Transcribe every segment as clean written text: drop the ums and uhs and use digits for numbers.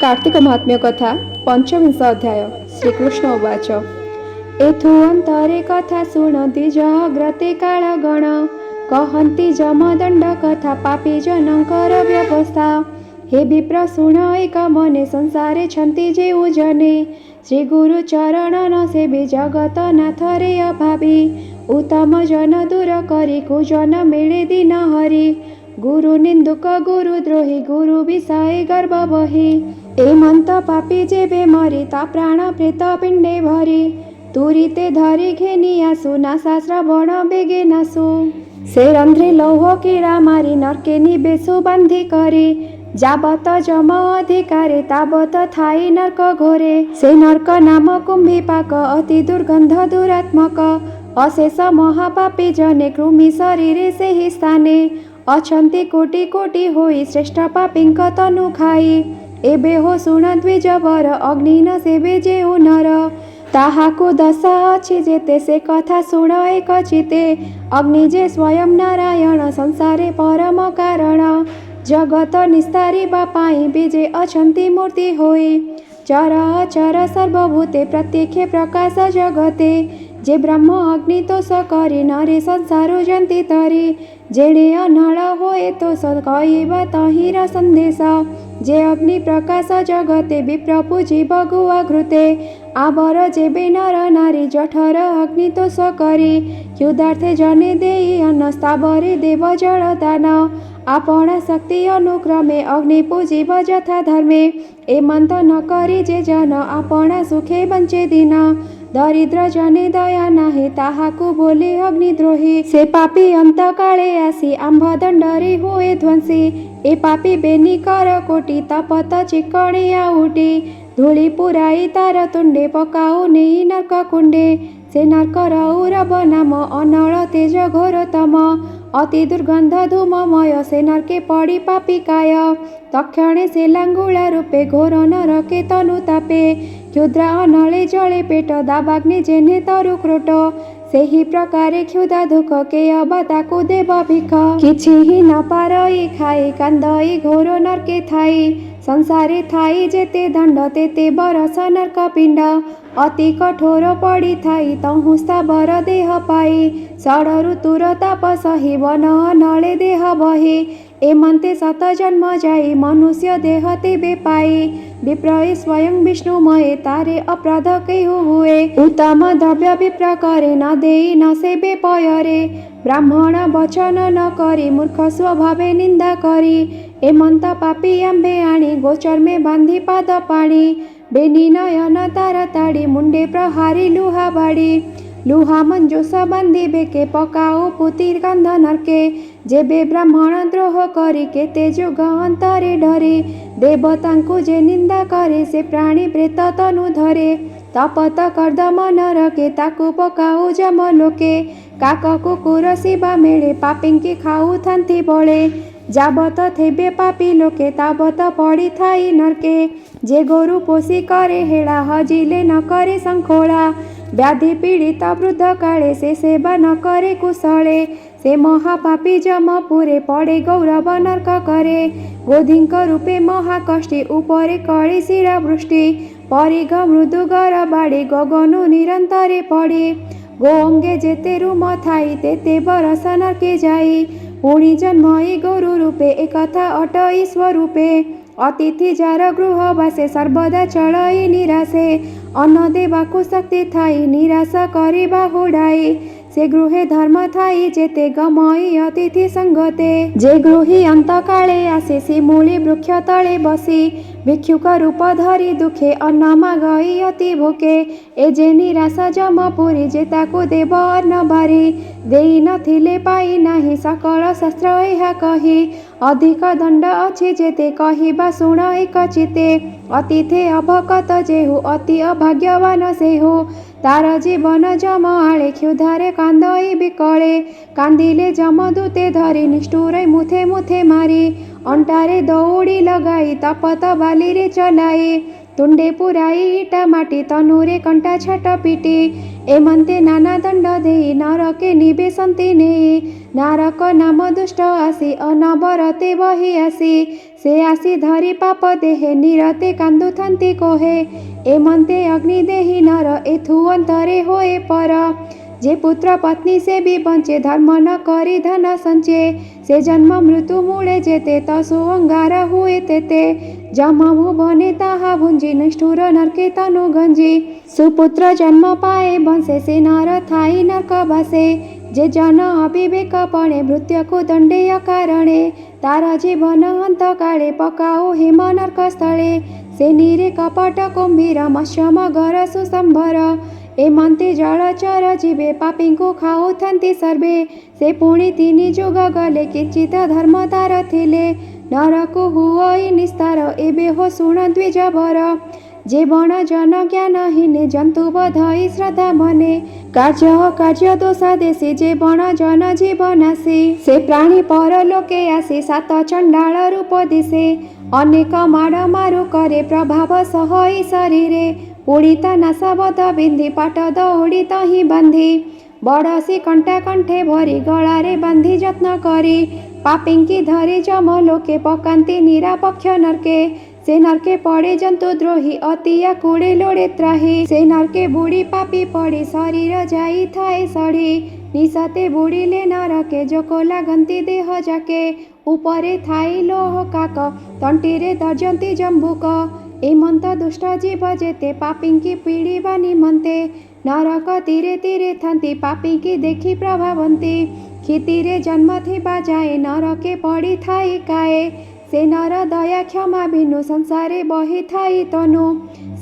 कार्तिक महात्म्य कथा पंचविंश अध्याय। श्रीकृष्ण उवाच एथो अंतरे कथा शुण द्विजाग्रते कालगण कहन्ति जमदंड कथा पापी जनकर व्यवस्था। हे विप्र शुण एक मने संसारे छन्ति जे उजने श्री गुरु चरण न सेवी जगत नाथ रे अभावी उत्तम जन दूर करी कुजन मिले दिन हरि गुरु निंदुक गुरु द्रोही गुरु विषय गर्भ बही एमंत पापी जेबे मरी ता प्राण प्रेत पिंडे भरी तुरीते धरी घेनी आसु नासा श्रवण बेगे नासु से रंध्रे लौह कीड़ा मारी नरके निबेसु बंधी करी जाबत जम अधिकारे ताबत थाई नरक घोरे से नरक नाम कुंभी पाक अति दुर्गंध दुरात्मक अशेष महापापी जने कृमि शरीरे से ही स्थाने अछंती कोटि कोटि होई श्रेष्ठ पापींक तनु खाई एबे हो शुण द्विजवर अग्नि न सेवे जेउ नर ताहाकु दशा अछि जेते से कथा शुण एक चिते अग्नि जे स्वयं नारायण संसारे परम कारण जगत निस्तारिबा पाई बीजे अछंती मूर्ति होई चर अचर सर्वभूते प्रत्यक्षे प्रकाश जगते जे ब्रह्म अग्नि तोष करी नरे संसार जंती तरी जेणे अनळ होए तोष कहिबा तहिर संदेश जे अग्नि प्रकाश जगते विप्र पूजी बगुआ घृते आबर जेबे नर नारी जठर अग्नि तोष करी क्षुधार्थे जने देई अन्न स्थावरे देव जल दान आपण शक्ति अनुक्रमे अग्नि पूजिब यथा धर्मे एमंत न करी जे जन आपण सुखे बंचे दिन दरिद्र जने दया नाही ताहाकु बोले अग्निद्रोही से पापी अंत काले आसी आंभ दंडरे हुए ध्वंसी ए पापी बेनी कर कोटि तपत चिकणिया उठी धूली पुराई तार तुंडे पकाऊ नेई नरक कुंडे से नरक रौरव नाम अनल तेज घोरतम अति दुर्गंध धूममय से नरके पड़ी पापी काय तक्षणे से लांगुला रूपे घोर नरके तनु तापे क्षुद्र अनले जले पेट दाबाग्नि जेने तरु क्रोट सेही प्रकारे क्षुधा दुख के अबा ताकु देव भिख किछि ही न पारई खाई कांदई घोर नरके थाई संसारे थाई जेते दंड तेते बरस नरक पिंड अति कठोर पड़ी थाई तहु स्थावर देह पाई षड ऋतुर ताप सही वन नले देह बही एमंते शत जन्म जाई मनुष्य देह तेबे पाई विप्र स्वयं विष्णुमय तारे अपराध केहु हुए उत्तम द्रव्य विप्र करे न देई न सेबे पयरे ब्राह्मण वचन न करी मूर्ख स्वभावे निंदा करी एमंत पापी आंबे आणी गोचर में बांधी पाद पाणी बेनी नयन तार ताड़ी मुंडे प्रहारी लुहा बाड़ी लुहा मंजूस बंदी बेके पकाओ पुती कंध नरके जेबे ब्राह्मण द्रोह करी केते जुग अंतरे डरे देवतांकु जे निंदा करे से प्राणी प्रेत तनु धरे तपत कर्दम नरके ताकु पकाऊ जम लोके काक कुकुर शिवा मेले पापिंकी खाऊ थांती बळे जाबत थेबे पापी लोके ताबत पड़ी थाई नरके जे गोरु पोषी करे हेला हजिले न करे संखोला व्याधि पीड़ित वृद्ध काले से सेवा न करे कुशले से महापापी जमपुरे पड़े गौरव नरक करे गोधिंक रूपे महाकष्टी उपरे कळे शिरा वृष्टि परिघ मृदुगर बाड़ी गगनु निरंतरे पड़ी गोअंगे जेते रूम थाई तेते बरस नरके जाई पुणी जन्मई गोरु रूपे एकथा अटई स्वरूपे अतिथि जार गृह बासे सर्वदा चलई निराशे अन्न देवाकु शक्ति थाई निराश करी बाहुडाई से गृहे धर्म थाई जेते गमई अतिथि संगते जे गृही अंत काले आसे शिमूली वृक्ष तले बसी भिक्षुक रूप धरी दुखे अन्न मागई अति भोके ए जे निराश जमपुरी जेताकु देव अन्न बारी देई नथिले पाई नाही सकल शास्त्र एहा कही अधिक दंड अछि जेते कहिबा शुण एक चिते अतिथे अभकत जेहु अति अभाग्यवान सेहु तार जीवन जम आळे क्षुधारे कांदई बिकळे कांदिले जमदूते धरी निष्ठुरे मुथे मुथे मारी अंटारे दौड़ी लगाई तपत बाली रे चलाई तुंडे पुराई इटा माटी तनुरे कंटा छाट पिटी एमंते नाना दंड देई नरके निबेसंती नेई नारक नाम दुष्ट आसी अनबरते बही आसी से आसी धरी पाप देहे निरते कांदुथंती कोहे एमंते अग्नि देही नर एथु अंतरे होए पर जे पुत्र पत्नी से भी बंचे धर्म न करी धन संचे से जन्म मृत्यु मूले जेते तसु अंगार हुए तेते जममु बने ताहा भुंजी निष्ठुर नरके तनु गंजी सुपुत्र जन्म पाए बंसे से नर थाई नरक भासे जे जन अविवेक पणे मृत्यु को दंडेय कारणे तार जीवन अंत काले पकाओ हेम नरक स्थले से नीरे कपट कुंभीर मत्स्य मगर सुसंभर एमंते जलचर जीवे पापी को खाऊथंती सर्वे से पुणी तीन जुग गले किंचित धर्म तार थिले नरको हुई निस्तार एबे हो शुण द्विजभर जे बण जन ज्ञानहीन जंतु बधई श्रद्धा मने कार्य दोषा देशी जे बण जन जीवनासी से प्राणी परलोके आसी सात चंडाल रूप दिशे अनेक माड़ मारु करे प्रभाव सहई शरीरे उड़ीता नासाबद बिंधी पाट दौड़ी तही बांधी बड़सी कंटा कंठे भरी गलारे बांधी जत्न करी पापिंकी धरी जम लोके पकांती निरापक्ष नरके से नरके पड़े जंतु द्रोही अतिया कुड़े लोड़े त्राही से नरके बुड़ी पापी पड़ी शरीर जाई थाए सड़ी निशाते बुड़ीले नरके जोको लागंती देह जाके उपरे थाई लोह काक तंटीरे दर्जंती जंबुक एमंत दुष्ट जीव जेते पापिंकी पीड़िबा निमंते नरक तीरे तीरे थांती पापिंकी देखी प्रभावंती क्षितिरे जन्म थिबा जाए नरके पड़ी थाई काए से नर दया क्षमा बिनु संसारे बही थाई तनु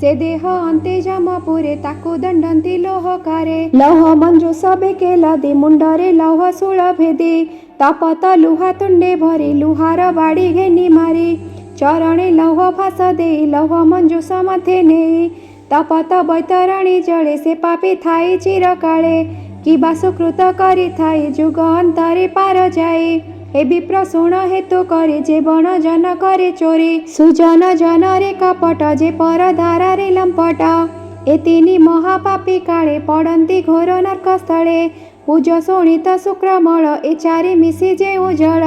से देह अंते जमपुरे ताकु दंडंती लोहकारे लौह मंजू सबे के लदी मुंडरे लौह सूल भेदी तपत लुहा तुंडे भरी लुहार बाड़ी घेनी मारी चरणे लौह फास दे लौह मंजू समथे नेई तपत बैतरणी जड़े से पापी थाई चिरकाले कि बासुकृत करी थाई जुग अंतरे पार जाए हे विप्र शुण हेतु करे जे बण जन करे चोरी सुजन जन रे कपट जे पर धारा रे लंपट ए तीनी महापापी काले पड़ंती घोर नरक स्थले पूज शोणित शुक्रमल ए चारि मिसी जे उजल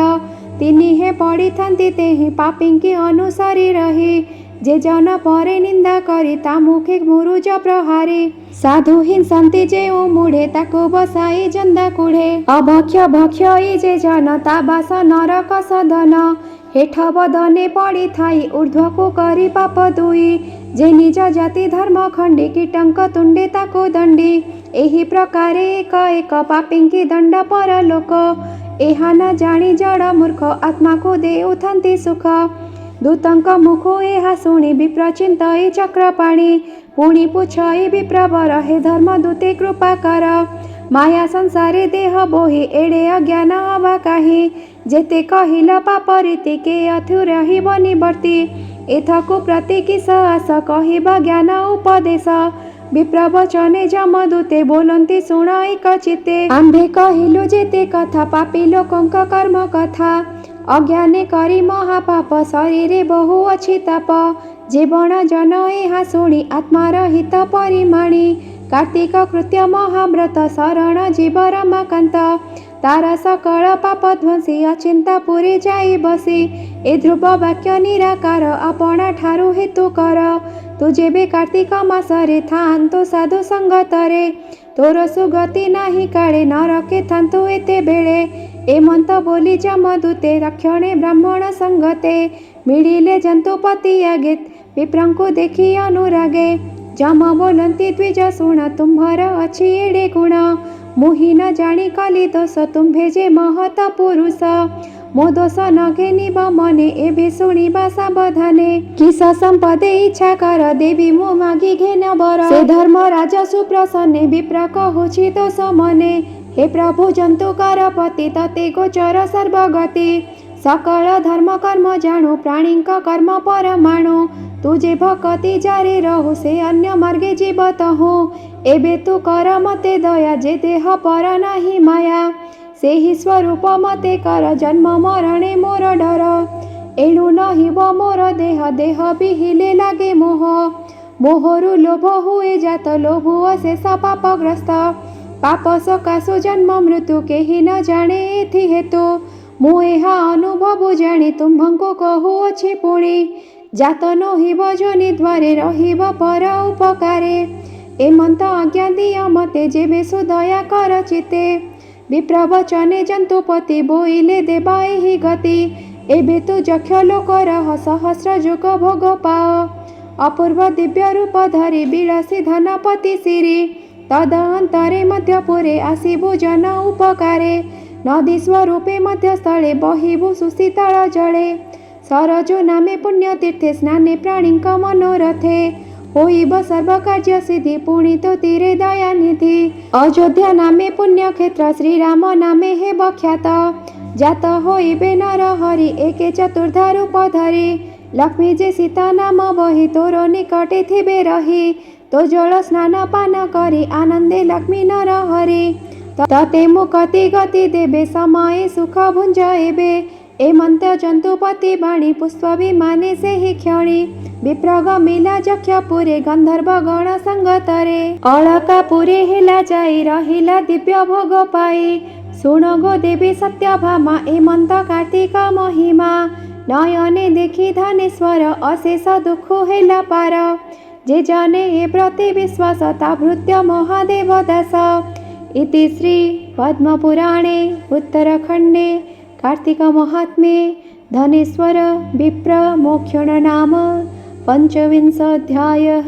तिनी हे पड़ी थांती तेहि पापिंकी अनुसरी रही जे जन परे निंदा करी ता मुखे मुरुज प्रहारी साधु हिंसंती जे मुढ़े ताको बसाई जंदा कुढ़े अभक्ष भक्ष जे जन ता बास नरक सदन हेठ बदने पड़ी थाई ऊर्ध्व को करी पाप दुई जे निज जाति धर्म खंडी कीटंक तुंडे ताको दंडी एही प्रकारे एक एक पापिंकी दंड पर लोक एहा न जानी जड़ मूर्ख आत्मा को देउथंती सुख दूतंक मुखो एहा शुणी विप्र चिंतई चक्रपाणी पुणी पुछई विप्रवर हे धर्म दूते कृपा कर माया संसारे देह बोही एड़े अज्ञान हवा काही जेते कहिल पाप रीति के अथु रहिब निवर्ती एथकु प्रति किस आस कहिब ज्ञान उपदेश विप्रवचने जमदूते बोलंती शुण एक चिते आंभे कहिलु जेते कथा पापी लोकंक कर्म कथा अज्ञाने करी महापाप शरीरे बहु अछि ताप जीवन जन एहा शुणी आत्मार हित परिमाणी कार्तिक कृत्य महाव्रत शरण जीव रमाकांत तार सकल पाप ध्वंसी अचिंता पुरी जाई बसी ए ध्रुव वाक्य निराकार आपणा ठारू हेतु कर तू जेबे कार्तिक मासरे थांतु साधु संगतरे तोर सुगति नाही काळे नरके थांतु एते बेळे एमंत बोली जमदूते रक्षणे ब्राह्मण संगते मिलिले जंतुपति आगे विप्रंकु देखी अनुरागे जम बोलंती द्विज शुण तुम्हार अछि एड़े गुण मुहि न जानी कली दोष तुम्भे जे महत पुरुष मो दोष न घेनिब मने एबे शुणिबा सावधाने किस संपदे इच्छा कर देवी मो मागी घेन बर से धर्म राजा सुप्रसन्ने विप्र कहुछि दोष मने हे प्रभु जंतुकार पति तते गोचर सर्वगति सकल धर्म कर्म जाणु प्राणीक कर्म परमाणु तुझे भक्ति जारी रहु से अन्य मार्गे जीवत हूँ एबे तू कर मते दया जे देह पर नाही माया से ही स्वरूप मते कर जन्म मरणे मोर डर एणु नहिब मोर देह देह बिहिले लागे मोह मोहरु लोभ हुए जात लोभु अशेष पापग्रस्त पाप सकाशु जन्म मृत्यु केही न जाने एथि हेतु मु एहा अनुभव जानी तुम्भंको कहुअछि पुणी जात नहिब जोनि द्वारे रहिब पर उपकारे एमंत आज्ञा दिय मते जेबे सुदया कर चिते विप्रवचने जंतुपति बोइले देवा एहि गति एबे तु यक्ष लोक रह सहस्र जुग भोग पाओ अपूर्व दिव्य रूप धरी विलासी धनपति सिरी तदअंतरे मध्यपुरे आसिबु जन उपकारे नदी स्वरूपे मध्य स्थले बहिबु सुशीतल जले सरजु नामे पुण्यतीर्थे स्नाने प्राणीक मनोरथे होइब सर्व कार्य सिद्धि पुणितो तीरे दयानिधि अयोध्या नामे पुण्यक्षेत्र श्रीराम नामे हे बख्यात जात होइबे नर हरि एके चतुर्धा रूप धरी लक्ष्मी जे सीता नाम बही तोर निकटे थिबे रही तो जल स्नान पान करी आनंदे लक्ष्मी नर हरि तते मुक्ति गति देबे समय सुख भुंजाएबे एमंत जंतुपति बाणी पुष्प विमाने से ही क्षणी विप्रगमिला जक्षपुरे गंधर्व गण संगतरे अलकापुरे हेला जाई रहिला दिव्य भोग पाई शुण गो देवी सत्यभामा एमंत कार्तिक महिमा नयने देखी धनेश्वर अशेष दुख हेला पार जे जने ए प्रति विश्वास ताभृत्य महादेव दास इति श्री पद्मपुराणे उत्तरखंडे कार्तिक महात्म्ये धनेश्वर विप्र मोक्षण नाम 25 अध्यायः।